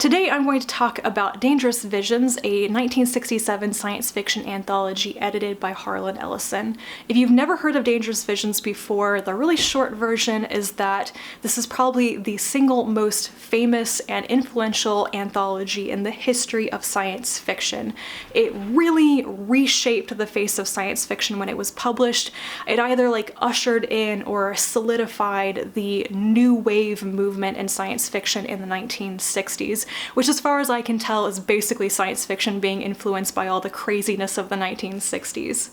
Today I'm going to talk about Dangerous Visions, a 1967 science fiction anthology edited by Harlan Ellison. If you've never heard of Dangerous Visions before, the really short version is that this is probably the single most famous and influential anthology in the history of science fiction. It really reshaped the face of science fiction when it was published. It either ushered in or solidified the new wave movement in science fiction in the 1960s. Which, as far as I can tell, is basically science fiction being influenced by all the craziness of the 1960s.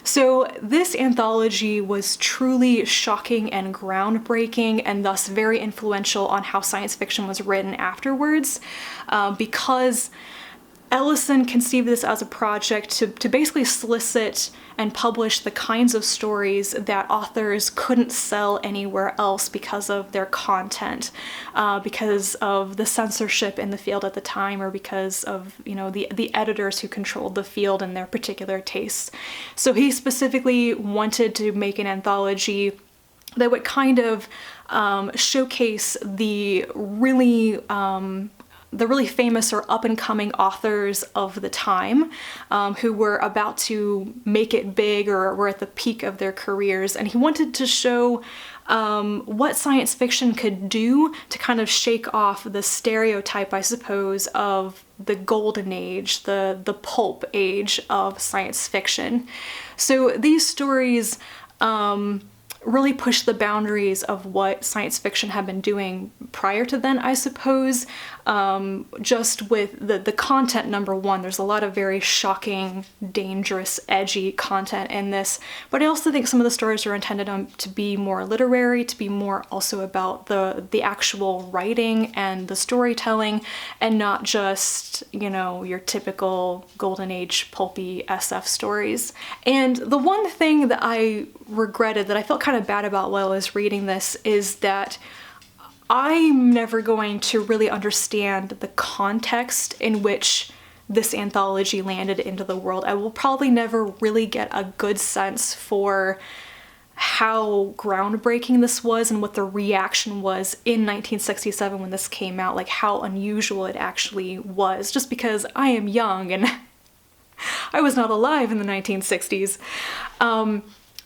So this anthology was truly shocking and groundbreaking, and thus very influential on how science fiction was written afterwards, because Ellison conceived this as a project to basically solicit and publish the kinds of stories that authors couldn't sell anywhere else because of their content, because of the censorship in the field at the time, or because of, the editors who controlled the field and their particular tastes. So he specifically wanted to make an anthology that would kind of showcase the really famous or up-and-coming authors of the time, who were about to make it big or were at the peak of their careers. And he wanted to show what science fiction could do to kind of shake off the stereotype, I suppose, of the golden age, the pulp age of science fiction. So these stories really pushed the boundaries of what science fiction had been doing prior to then, I suppose. Just with the content, number one, there's a lot of very shocking, dangerous, edgy content in this, but I also think some of the stories are intended to be more literary, to be more also about the actual writing and the storytelling, and not just, your typical golden age pulpy SF stories. And the one thing that I regretted, that I felt kind of bad about while I was reading this, is that I'm never going to really understand the context in which this anthology landed into the world. I will probably never really get a good sense for how groundbreaking this was and what the reaction was in 1967 when this came out, like how unusual it actually was, just because I am young and I was not alive in the 1960s.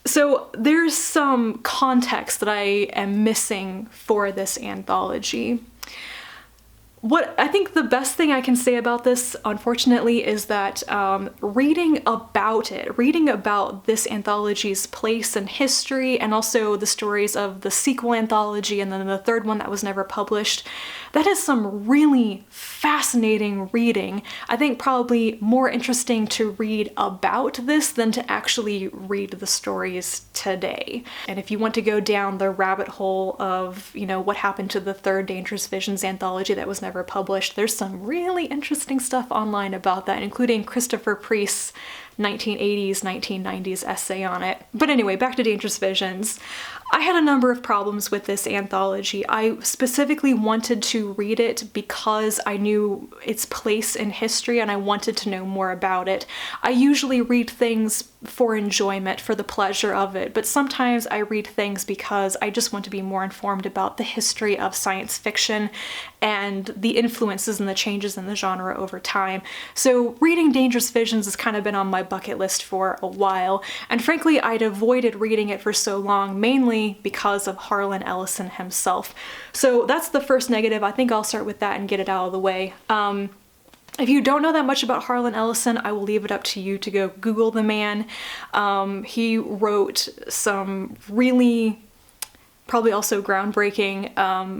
So there's some context that I am missing for this anthology. What I think the best thing I can say about this, unfortunately, is that reading about this anthology's place and history, and also the stories of the sequel anthology and then the third one that was never published, that is some really fascinating reading. I think probably more interesting to read about this than to actually read the stories today. And if you want to go down the rabbit hole of, what happened to the third Dangerous Visions anthology that was never published, there's some really interesting stuff online about that, including Christopher Priest's 1980s, 1990s essay on it. But anyway, back to Dangerous Visions. I had a number of problems with this anthology. I specifically wanted to read it because I knew its place in history and I wanted to know more about it. I usually read things for enjoyment, for the pleasure of it, but sometimes I read things because I just want to be more informed about the history of science fiction and the influences and the changes in the genre over time. So reading Dangerous Visions has kind of been on my bucket list for a while, and frankly I'd avoided reading it for so long, mainly because of Harlan Ellison himself. So that's the first negative. I think I'll start with that and get it out of the way. If you don't know that much about Harlan Ellison, I will leave it up to you to go Google the man. He wrote some really, probably also groundbreaking,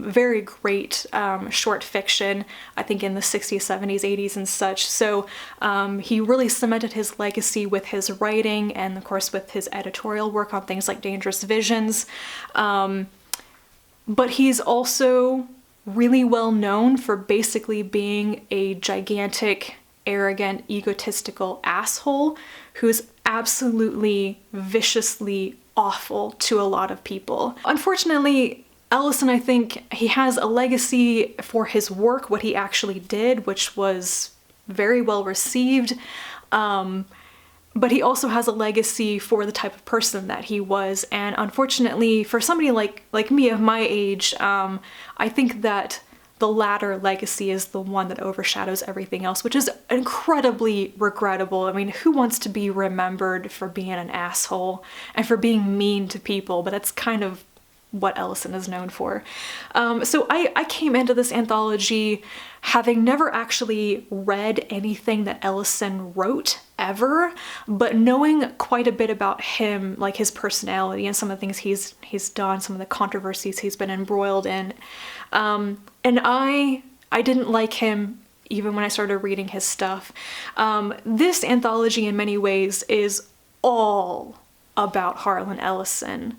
very great short fiction, I think in the 60s, 70s, 80s and such. So he really cemented his legacy with his writing and of course with his editorial work on things like Dangerous Visions. But he's also really well known for basically being a gigantic, arrogant, egotistical asshole who's absolutely viciously awful to a lot of people. Unfortunately, Ellison, I think he has a legacy for his work, what he actually did, which was very well received. But he also has a legacy for the type of person that he was, and unfortunately for somebody like me of my age, I think that the latter legacy is the one that overshadows everything else, which is incredibly regrettable. I mean, who wants to be remembered for being an asshole and for being mean to people? But that's kind of what Ellison is known for. So I came into this anthology having never actually read anything that Ellison wrote ever, but knowing quite a bit about him, like his personality and some of the things he's done, some of the controversies he's been embroiled in. And I didn't like him even when I started reading his stuff. This anthology in many ways is all about Harlan Ellison.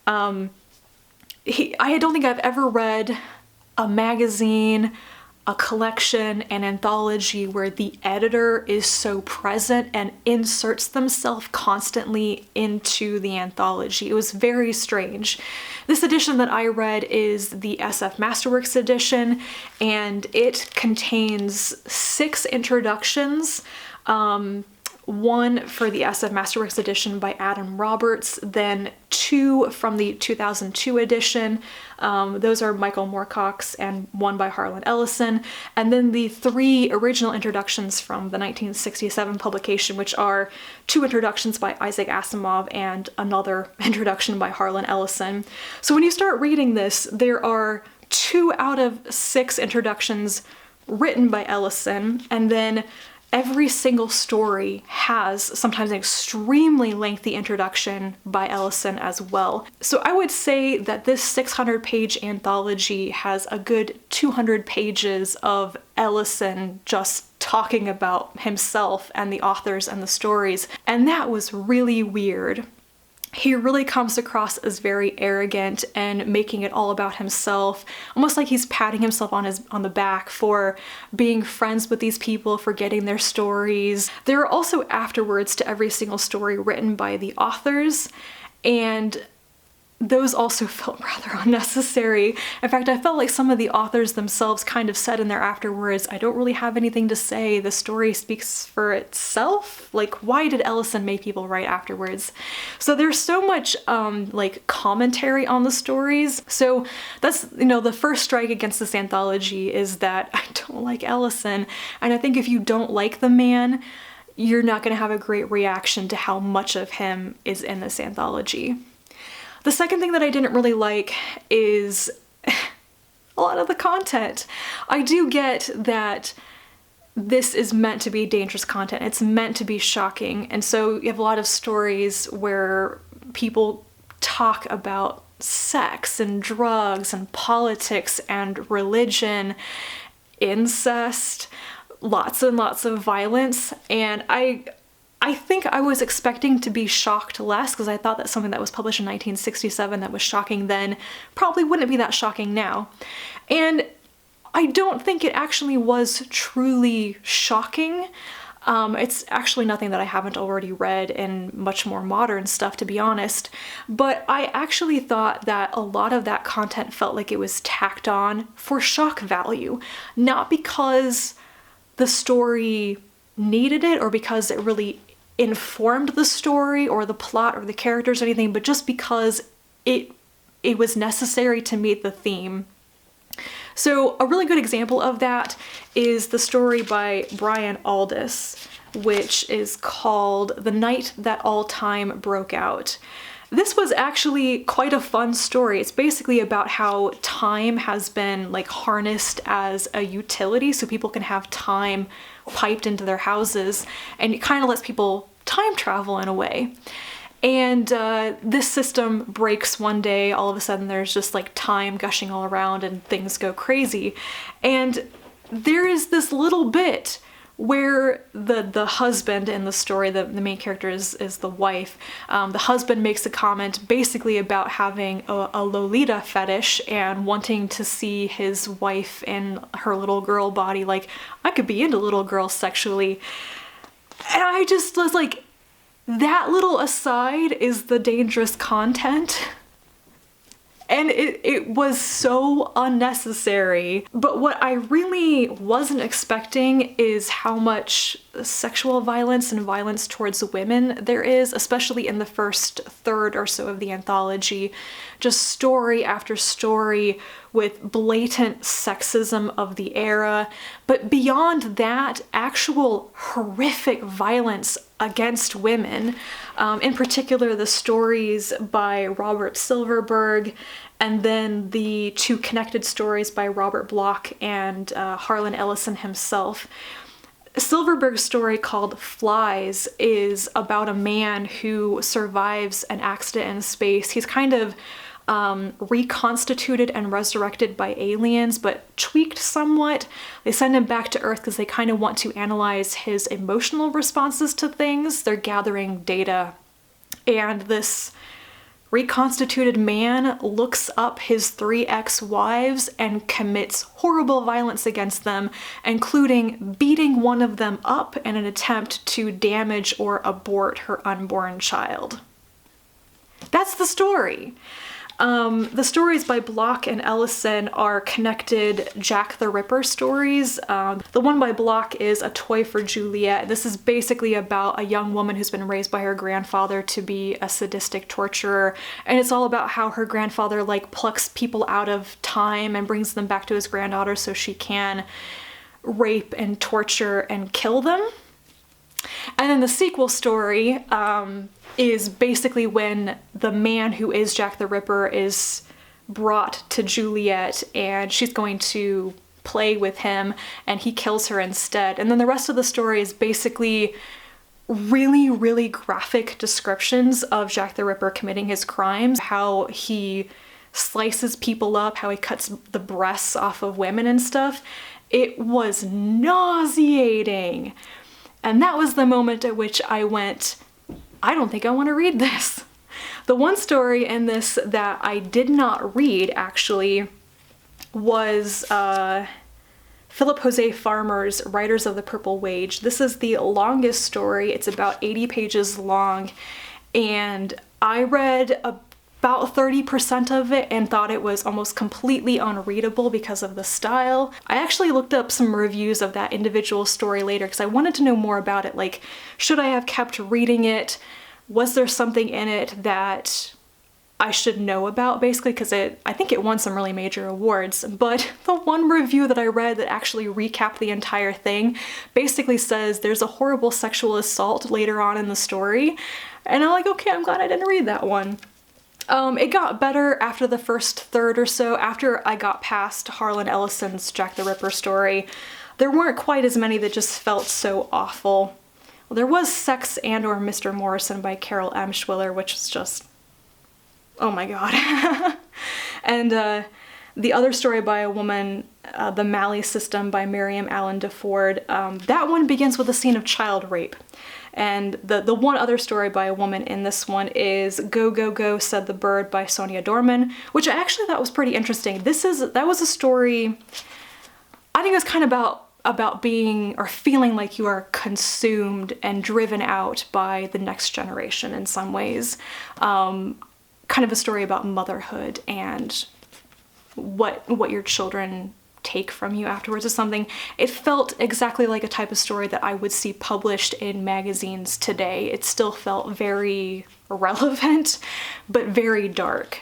I don't think I've ever read a magazine, a collection, an anthology where the editor is so present and inserts themselves constantly into the anthology. It was very strange. This edition that I read is the SF Masterworks edition, and it contains 6 introductions. One for the SF Masterworks edition by Adam Roberts, then 2 from the 2002 edition. Those are Michael Moorcock's, and 1 by Harlan Ellison. And then the 3 original introductions from the 1967 publication, which are 2 introductions by Isaac Asimov and another introduction by Harlan Ellison. So when you start reading this, there are 2 out of 6 introductions written by Ellison, and then every single story has sometimes an extremely lengthy introduction by Ellison as well. So I would say that this 600-page anthology has a good 200 pages of Ellison just talking about himself and the authors and the stories, and that was really weird. He really comes across as very arrogant and making it all about himself, almost like he's patting himself on the back for being friends with these people, for getting their stories. There are also afterwords to every single story written by the authors, and those also felt rather unnecessary. In fact, I felt like some of the authors themselves kind of said in their afterwords, I don't really have anything to say, the story speaks for itself. Like, why did Ellison make people write afterwards? So there's so much like commentary on the stories. So that's, the first strike against this anthology is that I don't like Ellison. And I think if you don't like the man, you're not going to have a great reaction to how much of him is in this anthology. The second thing that I didn't really like is a lot of the content. I do get that this is meant to be dangerous content. It's meant to be shocking. And so you have a lot of stories where people talk about sex and drugs and politics and religion, incest, lots and lots of violence. And I think I was expecting to be shocked less, because I thought that something that was published in 1967 that was shocking then probably wouldn't be that shocking now. And I don't think it actually was truly shocking. It's actually nothing that I haven't already read in much more modern stuff, to be honest. But I actually thought that a lot of that content felt like it was tacked on for shock value, not because the story needed it or because it really informed the story or the plot or the characters or anything, but just because it was necessary to meet the theme. So a really good example of that is the story by Brian Aldiss, which is called The Night That All Time Broke Out. This was actually quite a fun story. It's basically about how time has been like harnessed as a utility, so people can have time piped into their houses, and it kind of lets people time travel in a way. And this system breaks one day. All of a sudden there's just like time gushing all around and things go crazy. And there is this little bit where the husband in the story, the main character is the wife, the husband makes a comment basically about having a Lolita fetish and wanting to see his wife in her little girl body, like, I could be into little girls sexually. And I just was like, that little aside is the dangerous content. And it was so unnecessary. But what I really wasn't expecting is how much sexual violence and violence towards women there is, especially in the first third or so of the anthology. Just story after story with blatant sexism of the era. But beyond that, actual horrific violence against women. In particular, the stories by Robert Silverberg, and then the two connected stories by Robert Bloch and Harlan Ellison himself. Silverberg's story called Flies is about a man who survives an accident in space. He's kind of reconstituted and resurrected by aliens, but tweaked somewhat. They send him back to Earth because they kind of want to analyze his emotional responses to things. They're gathering data, and this reconstituted man looks up his 3 ex-wives and commits horrible violence against them, including beating one of them up in an attempt to damage or abort her unborn child. That's the story. The stories by Bloch and Ellison are connected Jack the Ripper stories. The one by Bloch is A Toy for Juliet. This is basically about a young woman who's been raised by her grandfather to be a sadistic torturer, and it's all about how her grandfather like plucks people out of time and brings them back to his granddaughter so she can rape and torture and kill them. And then the sequel story is basically when the man who is Jack the Ripper is brought to Juliet and she's going to play with him and he kills her instead. And then the rest of the story is basically really, really graphic descriptions of Jack the Ripper committing his crimes, how he slices people up, how he cuts the breasts off of women and stuff. It was nauseating. And that was the moment at which I went, I don't think I want to read this. The one story in this that I did not read, actually, was Philip Jose Farmer's Riders of the Purple Wage. This is the longest story. It's about 80 pages long, and I read about 30% of it and thought it was almost completely unreadable because of the style. I actually looked up some reviews of that individual story later because I wanted to know more about it. Like, should I have kept reading it? Was there something in it that I should know about, basically? Because I think it won some really major awards. But the one review that I read that actually recapped the entire thing basically says there's a horrible sexual assault later on in the story. And I'm like, okay, I'm glad I didn't read that one. It got better after the first third or so. After I got past Harlan Ellison's Jack the Ripper story, there weren't quite as many that just felt so awful. Well, there was Sex and or Mr. Morrison by Carol M. Schwiller, which is just, oh my god. And the other story by a woman, The Malley System by Miriam Allen DeFord, that one begins with a scene of child rape. And the one other story by a woman in this one is Go, Go, Go, Said the Bird by Sonia Dorman, which I actually thought was pretty interesting. That was a story, I think it was kind of about being or feeling like you are consumed and driven out by the next generation in some ways. Kind of a story about motherhood and what your children take from you afterwards or something. It felt exactly like a type of story that I would see published in magazines today. It still felt very relevant, but very dark.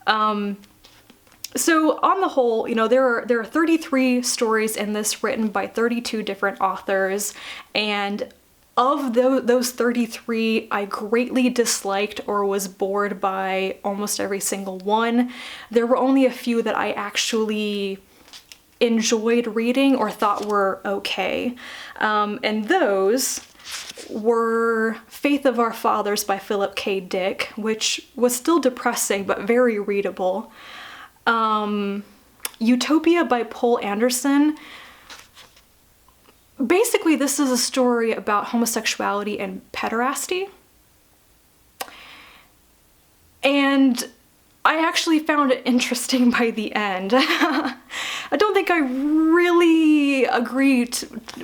So on the whole, you know, there are 33 stories in this written by 32 different authors, and of those 33, I greatly disliked or was bored by almost every single one. There were only a few that I actually enjoyed reading or thought were okay. And those were Faith of Our Fathers by Philip K. Dick, which was still depressing but very readable. Utopia by Poul Anderson. Basically, this is a story about homosexuality and pederasty. And I actually found it interesting by the end. I don't think I really agree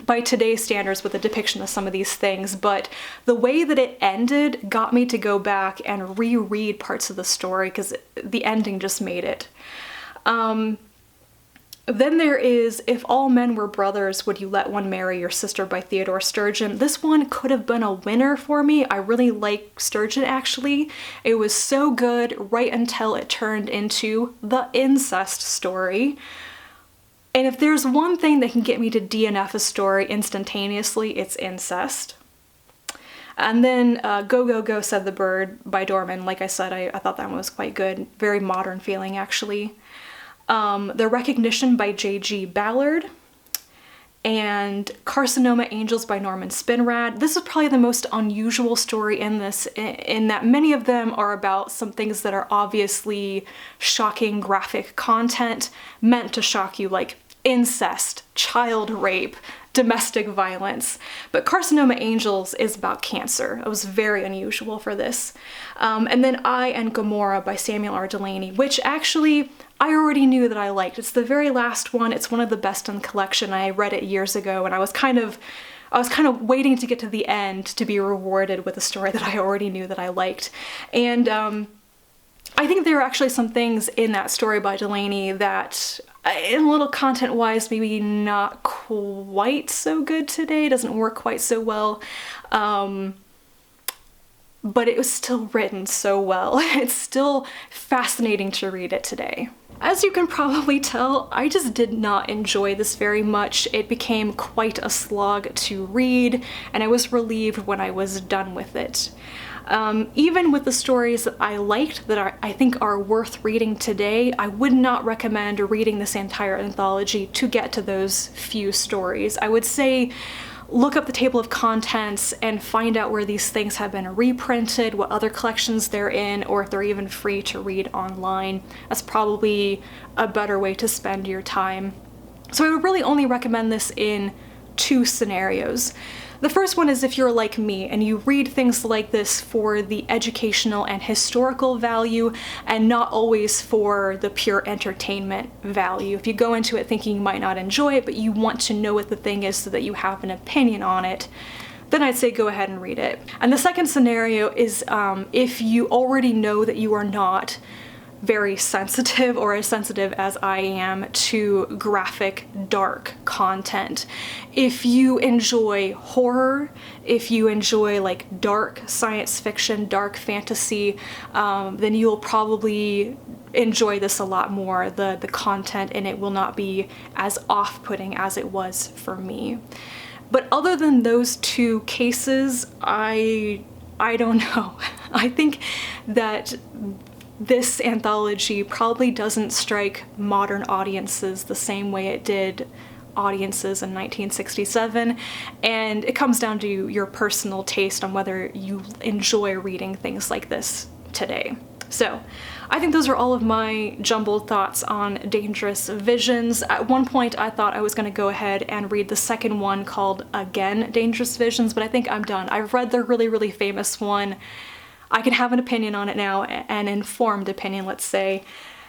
by today's standards with the depiction of some of these things, but the way that it ended got me to go back and reread parts of the story because the ending just made it. Then there is If All Men Were Brothers, Would You Let One Marry Your Sister by Theodore Sturgeon. This one could have been a winner for me. I really like Sturgeon, actually. It was so good right until it turned into the incest story. And if there's one thing that can get me to DNF a story instantaneously, it's incest. And then Go Go Go Said the Bird by Dorman. Like I said, I thought that one was quite good. Very modern feeling, actually. The Recognition by J.G. Ballard, and Carcinoma Angels by Norman Spinrad. This is probably the most unusual story in this, in that many of them are about some things that are obviously shocking graphic content meant to shock you, like incest, child rape, domestic violence. But Carcinoma Angels is about cancer. It was very unusual for this. And then I and Gomorrah by Samuel R. Delany, which actually I already knew that I liked. It's the very last one. It's one of the best in the collection. I read it years ago and I was kind of waiting to get to the end to be rewarded with a story that I already knew that I liked. And I think there are actually some things in that story by Delany that, in a little content-wise, maybe not quite so good today, doesn't work quite so well, but it was still written so well. It's still fascinating to read it today. As you can probably tell, I just did not enjoy this very much. It became quite a slog to read, and I was relieved when I was done with it. Even with the stories that I liked, that I think are worth reading today, I would not recommend reading this entire anthology to get to those few stories. I would say look up the table of contents and find out where these things have been reprinted, what other collections they're in, or if they're even free to read online. That's probably a better way to spend your time. So I would really only recommend this in two scenarios. The first one is if you're like me and you read things like this for the educational and historical value and not always for the pure entertainment value. If you go into it thinking you might not enjoy it, but you want to know what the thing is so that you have an opinion on it, then I'd say go ahead and read it. And the second scenario is if you already know that you are not very sensitive, or as sensitive as I am, to graphic, dark content. If you enjoy horror, if you enjoy like dark science fiction, dark fantasy, then you'll probably enjoy this a lot more. The content in it will not be as off-putting as it was for me. But other than those two cases, I don't know. I think that this anthology probably doesn't strike modern audiences the same way it did audiences in 1967, and it comes down to your personal taste on whether you enjoy reading things like this today. So I think those are all of my jumbled thoughts on Dangerous Visions. At one point I thought I was going to go ahead and read the second one called Again Dangerous Visions, but I think I'm done. I've read the really, really famous one. I can have an opinion on it now, an informed opinion, let's say,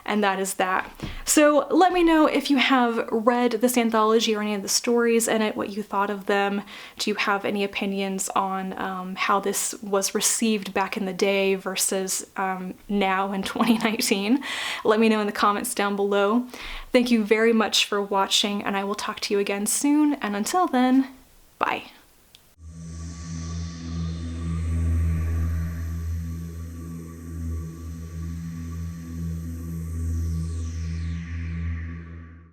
and that is that. So let me know if you have read this anthology or any of the stories in it, what you thought of them. Do you have any opinions on how this was received back in the day versus now in 2019? Let me know in the comments down below. Thank you very much for watching, and I will talk to you again soon, and until then, bye.